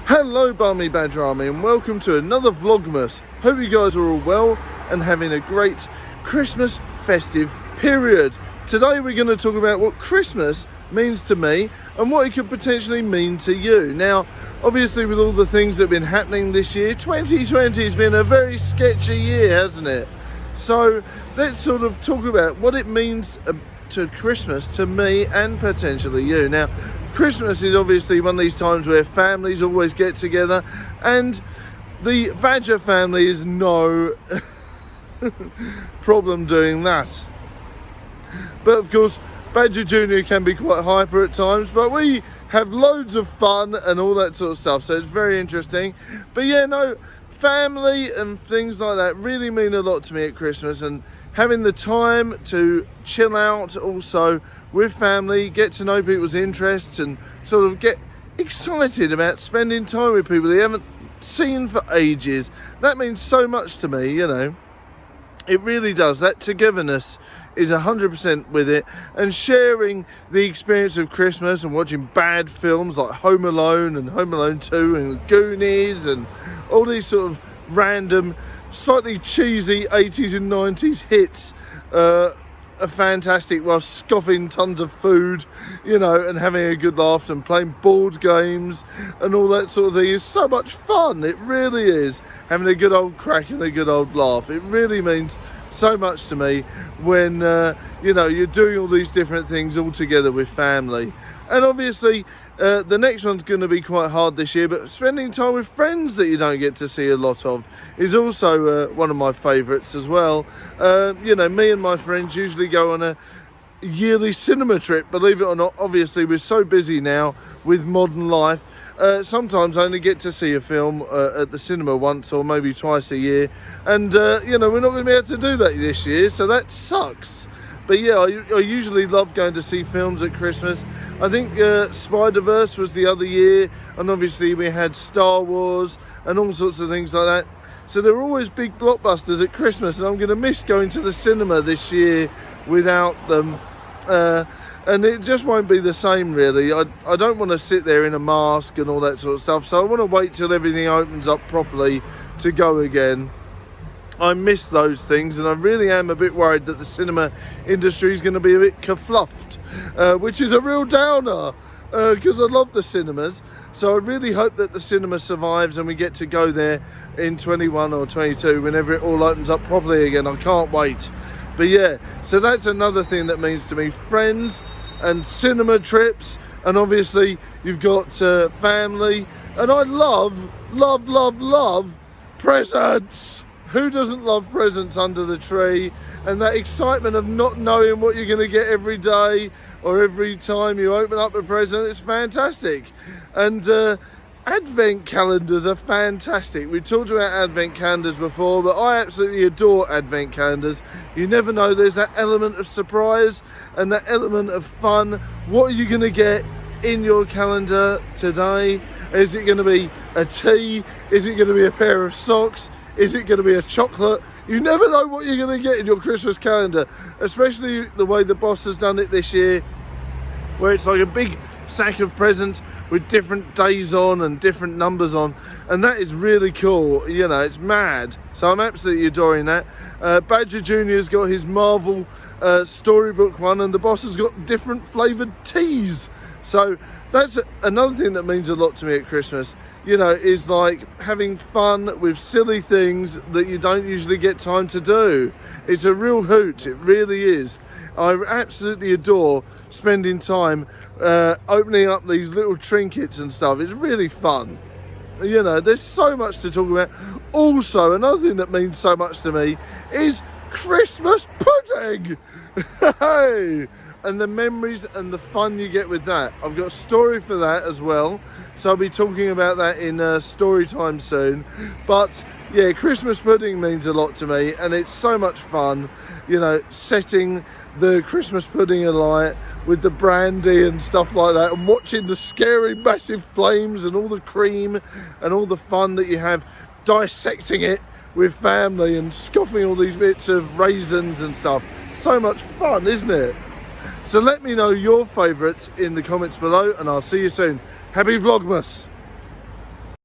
Hello Barmy Badger Army and welcome to another Vlogmas. Hope you guys are all well and having a great Christmas festive period. Today we're going to talk about what Christmas means to me and what it could potentially mean to you. Now obviously with all the things that have been happening this year, 2020 has been a very sketchy year, hasn't it? So let's sort of talk about what it means to Christmas to me and potentially you. Now Christmas is obviously one of these times where families always get together, and the Badger family is no problem doing that. But of course, Badger Jr. can be quite hyper at times, but we have loads of fun and all that sort of stuff, so it's very interesting. But yeah, no, family and things like that really mean a lot to me at Christmas, and having the time to chill out also with family, get to know people's interests and sort of get excited about spending time with people you haven't seen for ages. That means so much to me, you know. It really does. That togetherness is 100% with it, and sharing the experience of Christmas and watching bad films like Home Alone and Home Alone 2 and Goonies and all these sort of random slightly cheesy 80s and 90s hits are fantastic, while scoffing tons of food, you know, and having a good laugh and playing board games and all that sort of thing is so much fun. It really is. Having a good old crack and a good old laugh, it really means so much to me when you know, you're doing all these different things all together with family. And obviously the next one's going to be quite hard this year, but spending time with friends that you don't get to see a lot of is also one of my favourites as well. You know, me and my friends usually go on a yearly cinema trip, believe it or not. Obviously we're so busy now with modern life, sometimes I only get to see a film at the cinema once or maybe twice a year, and you know, we're not going to be able to do that this year, so that sucks. But yeah, I usually love going to see films at Christmas. I think Spider-Verse was the other year, and obviously we had Star Wars and all sorts of things like that. So there are always big blockbusters at Christmas, and I'm going to miss going to the cinema this year without them. And it just won't be the same, really. I don't want to sit there in a mask and all that sort of stuff, so I want to wait till everything opens up properly to go again. I miss those things, and I really am a bit worried that the cinema industry is going to be a bit kerfluffed, which is a real downer, because I love the cinemas. So I really hope that the cinema survives and we get to go there in 21 or 22 whenever it all opens up properly again. I can't wait. But yeah, so that's another thing that means to me, friends and cinema trips, and obviously you've got family, and I love presents. Who doesn't love presents under the tree, and that excitement of not knowing what you're going to get every day or every time you open up a present? It's fantastic. And advent calendars are fantastic. We talked about advent calendars before, but I absolutely adore advent calendars. You never know, there's that element of surprise and that element of fun. What are you going to get in your calendar today? Is it going to be a tea? Is it going to be a pair of socks? Is it going to be a chocolate? You never know what you're going to get in your Christmas calendar, especially the way the boss has done it this year, where it's like a big sack of presents with different days on and different numbers on, and that is really cool. You know, it's mad. So I'm absolutely adoring that. Badger Jr.'s got his Marvel storybook one, and the boss has got different flavoured teas. So that's another thing that means a lot to me at Christmas. You know, is like having fun with silly things that you don't usually get time to do. It's a real hoot, it really is. I absolutely adore spending time opening up these little trinkets and stuff. It's really fun. You know, there's so much to talk about. Also, another thing that means so much to me is Christmas pudding. Hey! And the memories and the fun you get with that. I've got a story for that as well, so I'll be talking about that in story time soon. But yeah, Christmas pudding means a lot to me, and it's so much fun, you know, setting the Christmas pudding alight with the brandy and stuff like that, and watching the scary massive flames and all the cream and all the fun that you have dissecting it with family and scoffing all these bits of raisins and stuff. So much fun, isn't it? So let me know your favourites in the comments below, and I'll see you soon. Happy Vlogmas!